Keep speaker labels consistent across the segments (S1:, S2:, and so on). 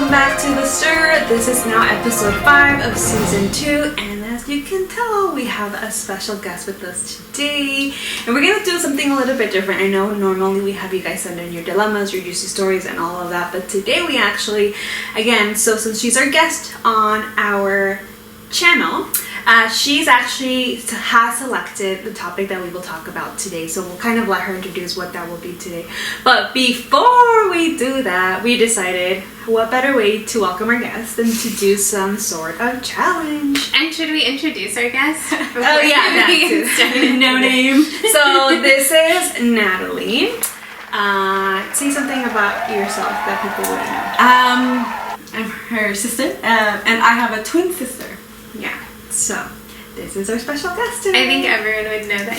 S1: welcome back to the Stirr. This is now episode 5 of season 2, and as you can tell, we have a special guest with us today, and we're gonna do something a little bit different. I know normally we have you guys send in your dilemmas, your juicy stories, and all of that, but today we actually, again, so since she's our guest on our channel, she's actually has selected the topic that we will talk about today, so we'll kind of let her introduce what that will be today. But before we do that, we decided what better way to welcome our guest than to do some sort of challenge.
S2: And should we introduce our guest?
S1: Oh yeah, that too.
S2: No name.
S1: So this is Natalie. Say something about yourself that people wouldn't know.
S3: I'm her sister, and I have a twin sister.
S1: Yeah. So, this is our special guest today.
S2: I think everyone would know that.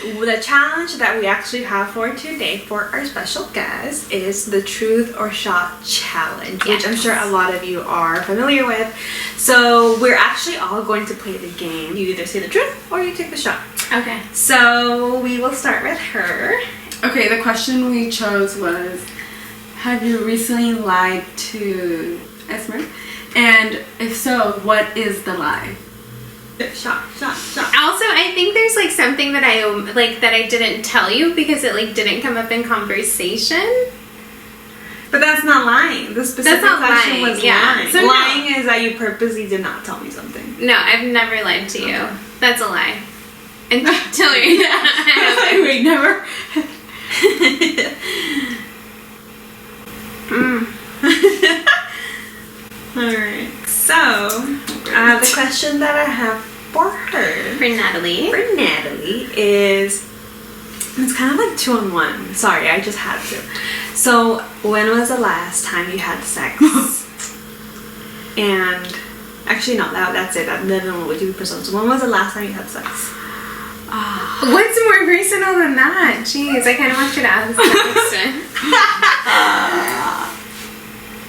S1: So, the challenge that we actually have for today for our special guest is the Truth or Shot Challenge, which I'm sure a lot of you are familiar with. So, we're actually all going to play the game. You either say the truth or you take the shot.
S2: Okay.
S1: So, we will start with her.
S3: Okay, the question we chose was, have you recently lied to Esmer? And if so, what is the lie?
S1: Shot.
S2: Also, I think there's like something that I that I didn't tell you because it like didn't come up in conversation.
S1: But that's not lying. The specific question was lying.
S2: So
S1: lying is that you purposely did not tell me something.
S2: No, I've never lied to you. That's a lie. Until
S3: Wait, never.
S1: Alright, so the question that I have for her,
S2: For Natalie
S1: is, it's kind of like 2 in 1. Sorry, I just had to. So, when was the last time you had sex? And actually, no, that's it. That one would be personal. So, when was the last time you had sex?
S2: What's more personal than that? Jeez, I kind of want you to ask that question.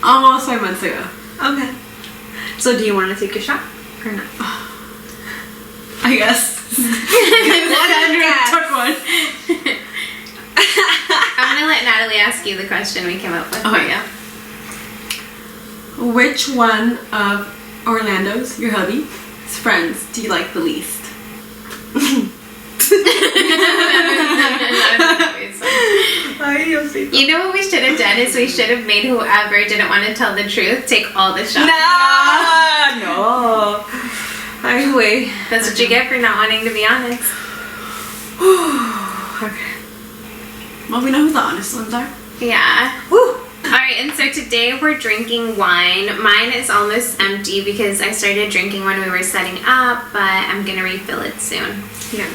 S3: Almost 5 months ago.
S1: Okay. So do you want to take a shot or not?
S3: I guess. Took one.
S2: I'm gonna let Natalie ask you the question we came up with for you.
S3: Which one of Orlando's, your hubby's friends, do you like the least?
S2: You know what we should have done is we should have made whoever didn't want to tell the truth take all the shots.
S1: No. Anyway,
S2: that's what you get for not wanting to be honest.
S1: Okay.
S3: Well, we know who the honest ones are.
S2: Yeah.
S1: Woo.
S2: Alright, and so today we're drinking wine. Mine is almost empty because I started drinking when we were setting up, but I'm gonna refill it soon.
S1: Yeah.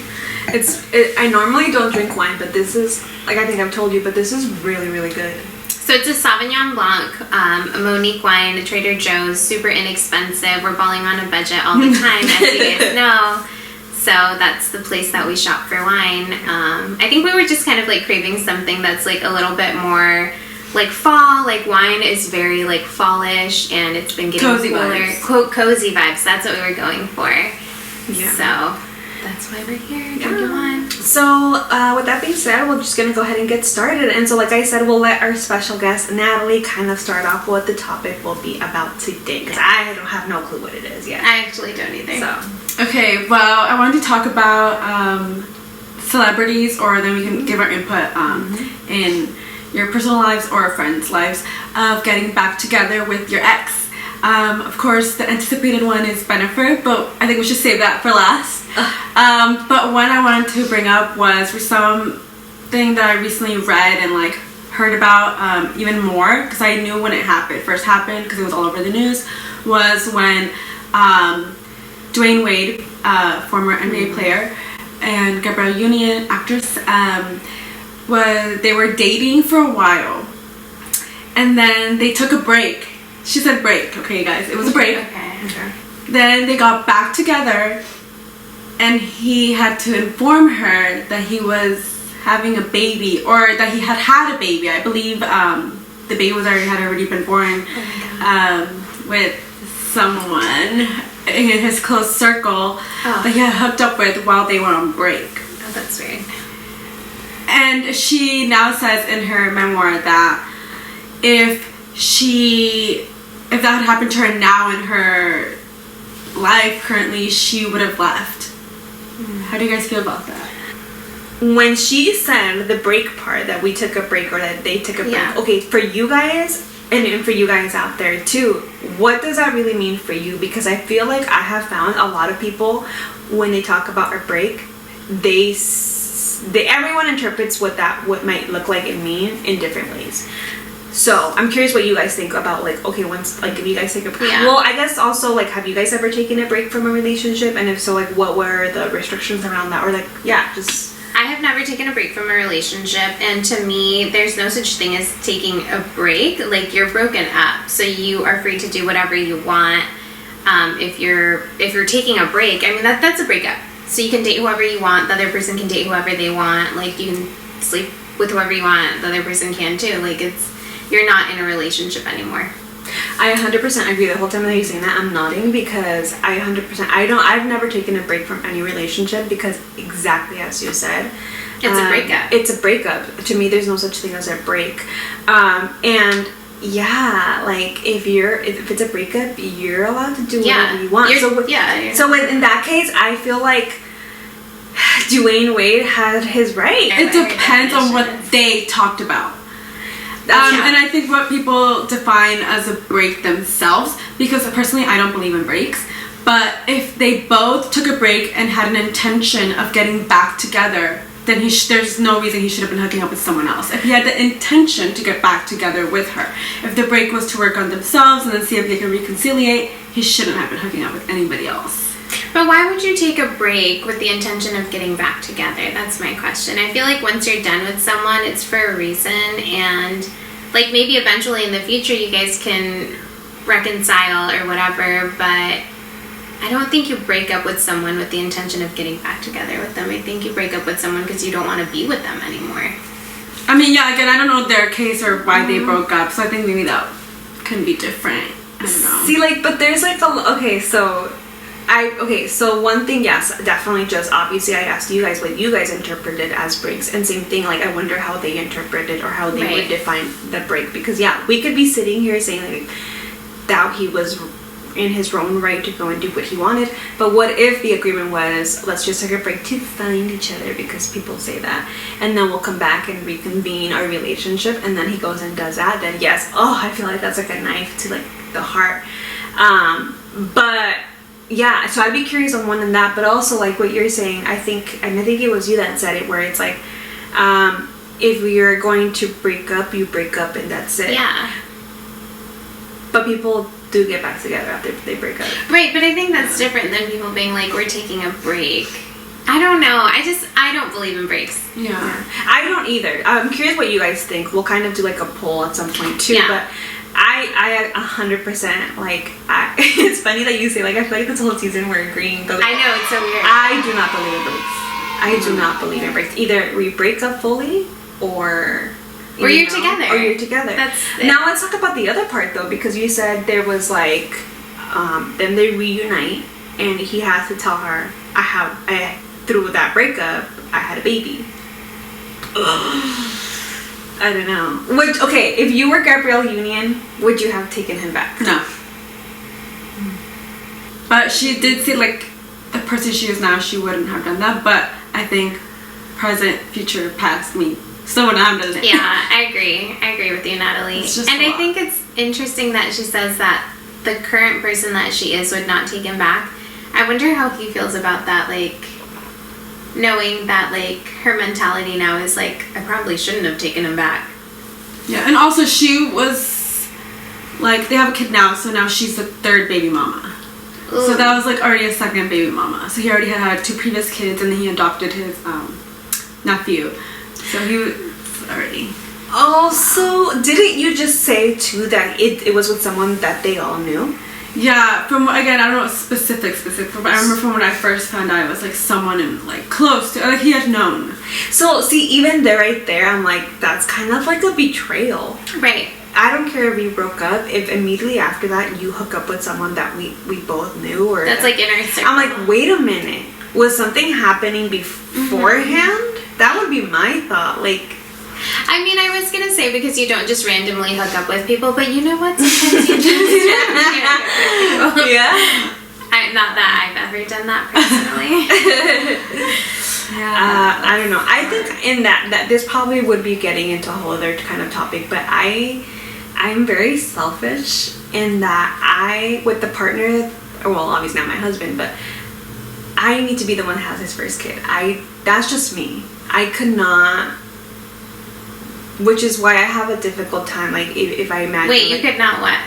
S1: I normally don't drink wine, but this is, like I think I've told you, but this is really, really good.
S2: So it's a Sauvignon Blanc, a Monique wine, a Trader Joe's, super inexpensive. We're balling on a budget all the time, as you guys know. So that's the place that we shop for wine. I think we were just kind of like craving something that's like a little bit more like fall. Like wine is very like fallish, and it's been getting
S3: cozy
S2: cooler.
S3: Vibes.
S2: Cozy vibes. That's what we were going for.
S1: Yeah.
S2: So that's why we're here drinking wine.
S1: So with that being said, we're just gonna go ahead and get started. And so, like I said, we'll let our special guest Natalie kind of start off what the topic will be about today, because I don't have no clue what it is yet.
S2: I actually don't either.
S1: So
S3: okay, well, I wanted to talk about celebrities, or then we can give our input in your personal lives or friends' lives of getting back together with your ex. Of course, the anticipated one is Bennifer, but I think we should save that for last. But one I wanted to bring up was for something that I recently read and like heard about even more, because I knew when it first happened, because it was all over the news, was when Dwayne Wade, former NBA player, and Gabrielle Union, actress, they were dating for a while, and then they took a break. She said break, okay guys, it was a break.
S2: Okay.
S3: Then they got back together, and he had to inform her that he was having a baby, or that he had a baby. I believe the baby had already been born with someone in his close circle that he had hooked up with while they were on break.
S2: Oh, that's weird.
S3: And she now says in her memoir that if that had happened to her now in her life currently, she would have left. How do you guys feel about that?
S1: When she said the break part, that we took a break or that they took a break, okay, for you guys and for you guys out there too, what does that really mean for you? Because I feel like I have found a lot of people, when they talk about a break, everyone interprets what might look like and mean in different ways. So I'm curious what you guys think about, like, okay, once, like, if you guys take a break.
S2: Yeah.
S1: Well, I guess also, like, have you guys ever taken a break from a relationship? And if so, like, what were the restrictions around that? Or, like, yeah, just...
S2: I have never taken a break from a relationship, and to me, there's no such thing as taking a break. Like, you're broken up, so you are free to do whatever you want. If you're taking a break, I mean, that's a breakup. So you can date whoever you want, the other person can date whoever they want. Like, you can sleep with whoever you want, the other person can too. Like, you're not in a relationship anymore.
S1: I 100% agree. The whole time that you're saying that, I'm nodding, because I've never taken a break from any relationship, because exactly as you said,
S2: it's a breakup.
S1: It's a breakup. To me, there's no such thing as a break. And yeah, like, if it's a breakup, you're allowed to do whatever you want. So in that case, I feel like Dwayne Wade had his right.
S3: It depends on what they talked about. And I think what people define as a break themselves, because personally I don't believe in breaks, but if they both took a break and had an intention of getting back together, then there's no reason he should have been hooking up with someone else. If he had the intention to get back together with her, if the break was to work on themselves and then see if they can reconciliate, he shouldn't have been hooking up with anybody else.
S2: But why would you take a break with the intention of getting back together? That's my question. I feel like once you're done with someone, it's for a reason, and like, maybe eventually in the future you guys can reconcile or whatever, but I don't think you break up with someone with the intention of getting back together with them. I think you break up with someone because you don't want to be with them anymore.
S3: I mean, yeah, again, I don't know their case or why they broke up, so I think maybe that can be different. I don't know.
S1: See, like, but there's like so one thing, yes, definitely, just obviously I asked you guys what you guys interpreted as breaks, and same thing, like, I wonder how they interpreted or how they would define the break, because yeah, we could be sitting here saying like that he was in his own right to go and do what he wanted, but what if the agreement was, let's just take a break to find each other, because people say that, and then we'll come back and reconvene our relationship, and then he goes and does that, then yes, I feel like that's like a knife to like the heart. But yeah, so I'd be curious on one in that, but also like what you're saying, I think it was you that said it, where it's like, if you're going to break up, you break up and that's it.
S2: Yeah.
S1: But people do get back together after they break up.
S2: Right, but I think that's different than people being like, we're taking a break. I don't know. I don't believe in breaks.
S1: Yeah. I don't either. I'm curious what you guys think. We'll kind of do like a poll at some point too, but I 100%, like, it's funny that you say, like, I feel like this whole season we're agreeing, but like,
S2: I know, it's so weird.
S1: I do not believe in breaks. I do not believe in breaks. Either we break up fully, or
S2: you're together.
S1: Or you're together. That's it. Now let's talk about the other part though, because you said there was like, then they reunite, and he has to tell her, through that breakup, I had a baby. I don't know. Okay, if you were Gabrielle Union, would you have taken him back?
S3: No. But she did say, like, the person she is now, she wouldn't have done that. But I think present, future, past me still wouldn't have done it.
S2: Yeah, I agree. I agree with you, Natalie. And I think it's interesting that she says that the current person that she is would not take him back. I wonder how he feels about that, like, knowing that, like, her mentality now is like, I probably shouldn't have taken him back.
S3: Yeah, and also she was, like, they have a kid now, so now she's the third baby mama. Ooh. So that was, like, already a second baby mama. So he already had 2 previous kids, and then he adopted his nephew. So he was already...
S1: Also, didn't you just say, too, that it was with someone that they all knew?
S3: Yeah, again, I don't know specific, but I remember from when I first found out, it was like someone in, like, close to, like, he had known.
S1: So, see, even right there, I'm like, that's kind of like a betrayal.
S2: Right.
S1: I don't care if you broke up, if immediately after that you hook up with someone that we both knew, or...
S2: That's like inner circle.
S1: I'm like, wait a minute. Was something happening beforehand That would be my thought. Like,
S2: I mean, I was gonna say because you don't just randomly hook up with people, but you know what? Sometimes you just randomly hook up with people.
S1: yeah.
S2: Not that I've ever done that personally.
S1: I don't know. I think in that this probably would be getting into a whole other kind of topic, but I'm very selfish in that with the partner, well, obviously not my husband, but I need to be the one that has his first kid. That's just me. I could not, which is why I have a difficult time. Like if I imagine.
S2: Wait, you could not what?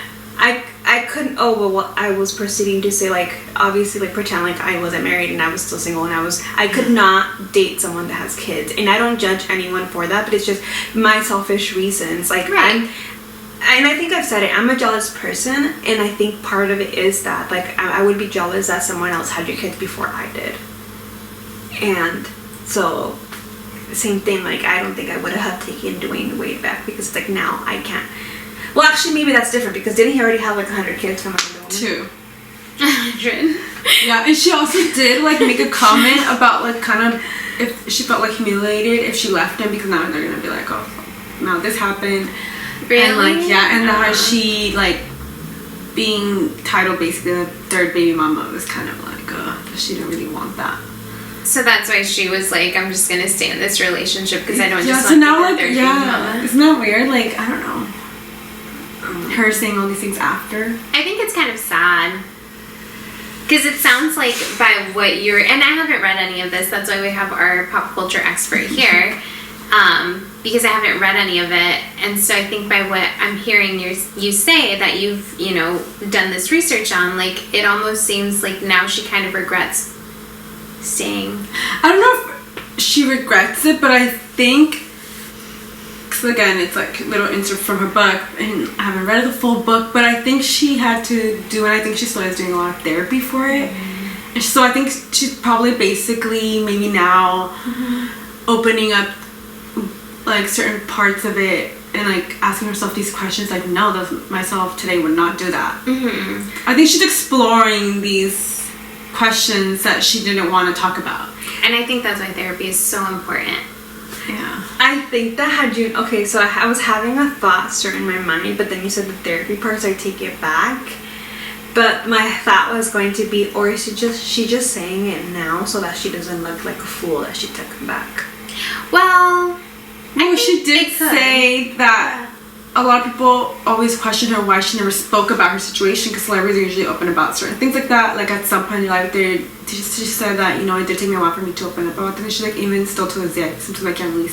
S1: I couldn't. Oh well, I was proceeding to say, like, obviously, like, pretend like I wasn't married and I was still single, and I could not date someone that has kids, and I don't judge anyone for that, but it's just my selfish reasons. Like,
S2: right.
S1: And I think I've said it, I'm a jealous person, and I think part of it is that, like, I would be jealous that someone else had your kids before I did. And so, same thing, like, I don't think I would have taken Dwayne way back, because, like, now I can't. Well, actually, maybe that's different, because didn't he already have, like, 100 kids from another woman?
S3: 2.
S2: 100.
S3: Yeah, and she also did, like, make a comment about, like, kind of, if she felt, like, humiliated if she left him, because now they're gonna be like, oh, now this happened.
S2: Really?
S3: And, like, yeah, and how she, like, being titled basically the third baby mama was kind of like, she didn't really want that.
S2: So that's why she was like, I'm just gonna stay in this relationship because I don't
S3: yeah,
S2: just
S3: so
S2: want
S3: now,
S2: to be
S3: like,
S2: the third
S3: yeah,
S2: baby mama.
S3: isn't that weird? Like, I don't know. Her saying all these things after.
S2: I think it's kind of sad. Because it sounds like by what you're... And I haven't read any of this. That's why we have our pop culture expert here. Because I haven't read any of it. And so I think by what I'm hearing you say that you've, you know, done this research on, like, it almost seems like now she kind of regrets staying.
S3: I don't know if she regrets it, but I think... Because again, it's like little insert from her book, and I haven't read the full book, but I think she had to do, and I think she still is doing a lot of therapy for it. And so I think she's probably basically maybe now opening up like certain parts of it and like asking herself these questions, like, no, myself today would not do that. I think she's exploring these questions that she didn't want to talk about.
S2: And I think that's why therapy is so important.
S3: Yeah.
S1: I think that had you... Okay, so I was having a thought start in my mind, but then you said the therapy part, so I take it back. But my thought was going to be, or is she just saying it now so that she doesn't look like a fool that she took him back?
S2: Well...
S3: No, she did say that a lot of people always question her why she never spoke about her situation, because celebrities are usually open about certain things like that. Like at some point in life, she said that, you know, it did take me a while for me to open up about things. She's like, even still to this day, sometimes I can't really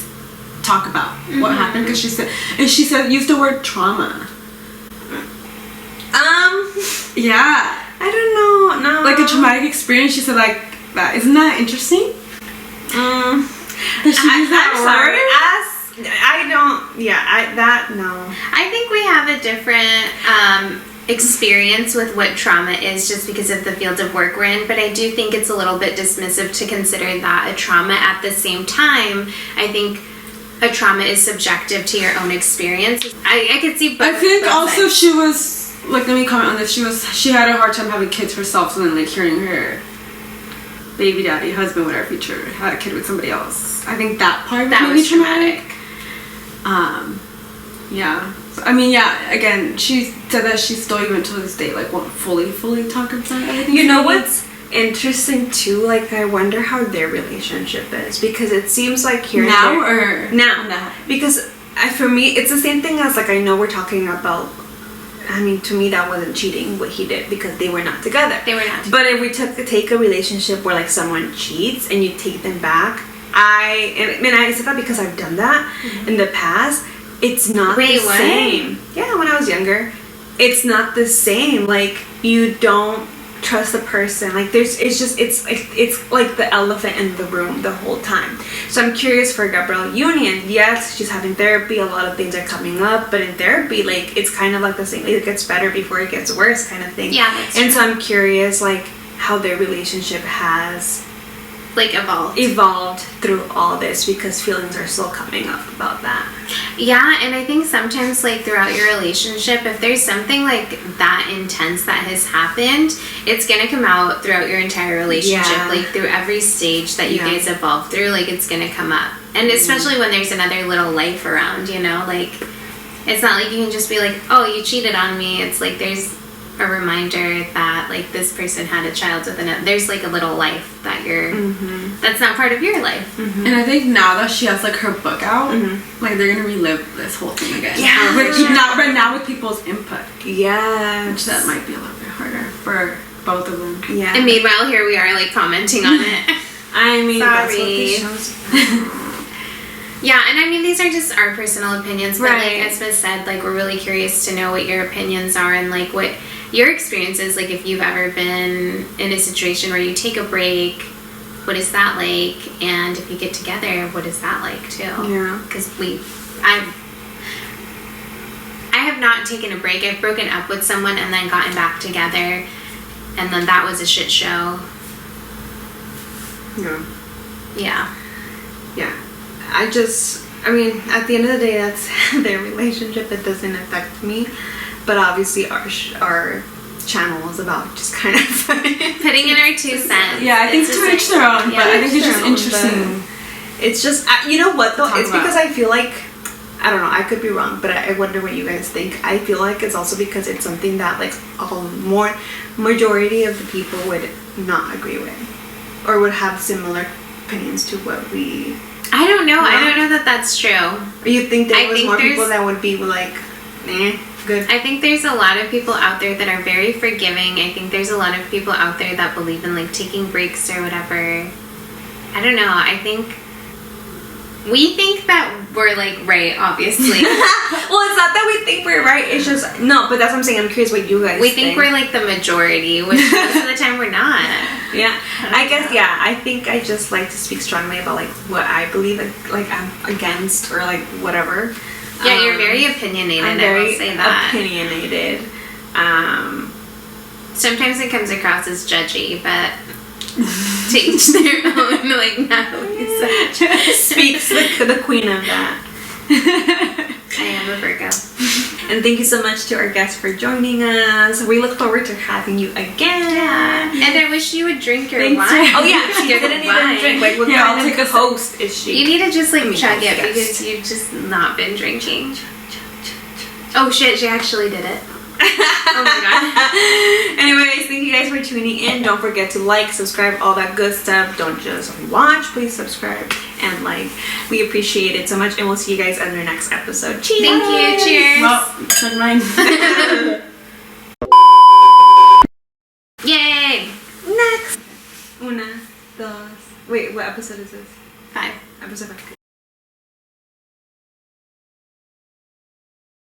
S3: talk about what happened, because she said used the word trauma. Yeah.
S1: I don't know. No.
S3: Like a traumatic experience. She said like that. Isn't that interesting? That she used that word?
S1: I don't. Yeah. No.
S2: I think we have a different experience with what trauma is just because of the field of work we're in, but I do think it's a little bit dismissive to consider that a trauma. At the same time, I think a trauma is subjective to your own experience. I could see both.
S3: I think
S2: both
S3: also
S2: sides.
S3: she was, like, let me comment on this, she had a hard time having kids herself, so then like hearing her baby daddy, husband, whatever, future, had a kid with somebody else. I think that part
S2: was traumatic.
S3: Yeah. So, I mean, yeah, again, she said that she still even to this day, like, won't fully talk about everything.
S1: You know what's interesting too? Like, I wonder how their relationship is, because it seems like here
S3: now
S1: and there, now. Because for me, it's the same thing as, like, I know we're talking about. I mean, to me, that wasn't cheating what he did, because they were not together.
S2: They were not together.
S1: But if we take a relationship where, like, someone cheats and you take them back, I said that because I've done that in the past. It's not the same. Yeah, when I was younger, it's not the same. Like, you don't trust the person. Like, it's like the elephant in the room the whole time. So I'm curious for Gabrielle Union. Yes, she's having therapy. A lot of things are coming up, but in therapy, like, it's kind of like the same. It gets better before it gets worse, kind of thing.
S2: Yeah, that's
S1: and
S2: true.
S1: so I'm curious, like, how their relationship has
S2: like evolved
S1: through all this, because feelings are still coming up about that.
S2: Yeah, and I think sometimes, like, throughout your relationship, if there's something, like, that intense that has happened, it's gonna come out throughout your entire relationship.
S1: Yeah.
S2: Like, through every stage that you guys evolve through, like, it's gonna come up. And especially when there's another little life around, you know? Like, it's not like you can just be like, oh, you cheated on me. It's like there's a reminder that, like, this person had a child with another. There's, like, a little life that you're... That's not part of your life.
S3: And I think now that she has, like, her book out, like, they're gonna relive this whole thing again.
S1: Yeah.
S3: Right now with people's input.
S1: Yeah.
S3: Which that might be a little bit harder for both of them.
S1: Yeah.
S2: And meanwhile, here we are, like, commenting on it.
S1: I mean, that's what
S2: Sorry.
S1: this show's
S2: Yeah, and I mean, these are just our personal opinions, but
S1: Right.
S2: like Esma said, like, we're really curious to know what your opinions are and, like, what your experience is, like, if you've ever been in a situation where you take a break, what is that like? And if you get together, what is that like, too?
S1: Yeah.
S2: Because I have not taken a break. I've broken up with someone and then gotten back together, and then that was a shit show.
S1: Yeah.
S2: Yeah.
S1: Yeah. I mean, at the end of the day, that's their relationship. It doesn't affect me. But obviously, our channel is about just kind of
S2: Putting in our 2 cents.
S3: Yeah, I think
S2: It's
S3: to
S2: just
S3: each their own,
S2: yeah,
S3: but I think it's
S1: their
S3: just
S1: own,
S3: interesting.
S1: It's just, you know what though?
S3: Talk
S1: It's
S3: about.
S1: because I feel like, I don't know, I could be wrong, but I wonder what you guys think. I feel like it's also because it's something that, like, majority of the people would not agree with. Or would have similar opinions to what we...
S2: I don't know. I
S1: Yeah.
S2: don't know that that's true.
S1: Or you think there
S2: I
S1: was
S2: think
S1: more people
S2: there's-
S1: that would be like, good.
S2: I think there's a lot of people out there that are very forgiving. I think there's a lot of people out there that believe in, like, taking breaks or whatever. I don't know. I think we think that we're, like, right, obviously.
S1: Well, it's not that we think we're right. It's just, no, but that's what I'm saying. I'm curious what you guys
S2: We think we're, like, the majority, which most of the time we're not.
S1: Yeah, I guess, yeah, I think I just like to speak strongly about, like, what I believe, like, I'm against, or, like, whatever.
S2: Yeah, you're very opinionated,
S1: I'm
S2: I
S1: very
S2: will say that.
S1: opinionated.
S2: Sometimes it comes across as judgy, but to each their own, like Natalie said.
S1: Speaks the queen of that.
S2: I am a Virgo.
S1: And thank you so much to our guests for joining us. We look forward to having you again.
S2: Yeah. And I wish you would drink your
S3: Thanks.
S2: wine.
S1: Oh yeah, she didn't even drink. Like, what
S3: Yeah, I'll
S1: kind
S3: take
S1: of
S3: a
S1: host is she?
S2: You need to just, like,
S1: I mean,
S2: chug it
S1: yes.
S2: because you've just not been drinking. Oh shit, she actually did it. Oh my god.
S1: Anyways, thank you guys for tuning in. Don't forget to like, subscribe, all that good stuff. Don't just watch, please subscribe and like. We appreciate it so much, and we'll see you guys on our next episode. Cheers!
S2: Thank you, cheers.
S3: Well, chug mine.
S2: Yay!
S1: Next. Una, dos. Wait, what episode is this?
S2: 5.
S1: Episode 5.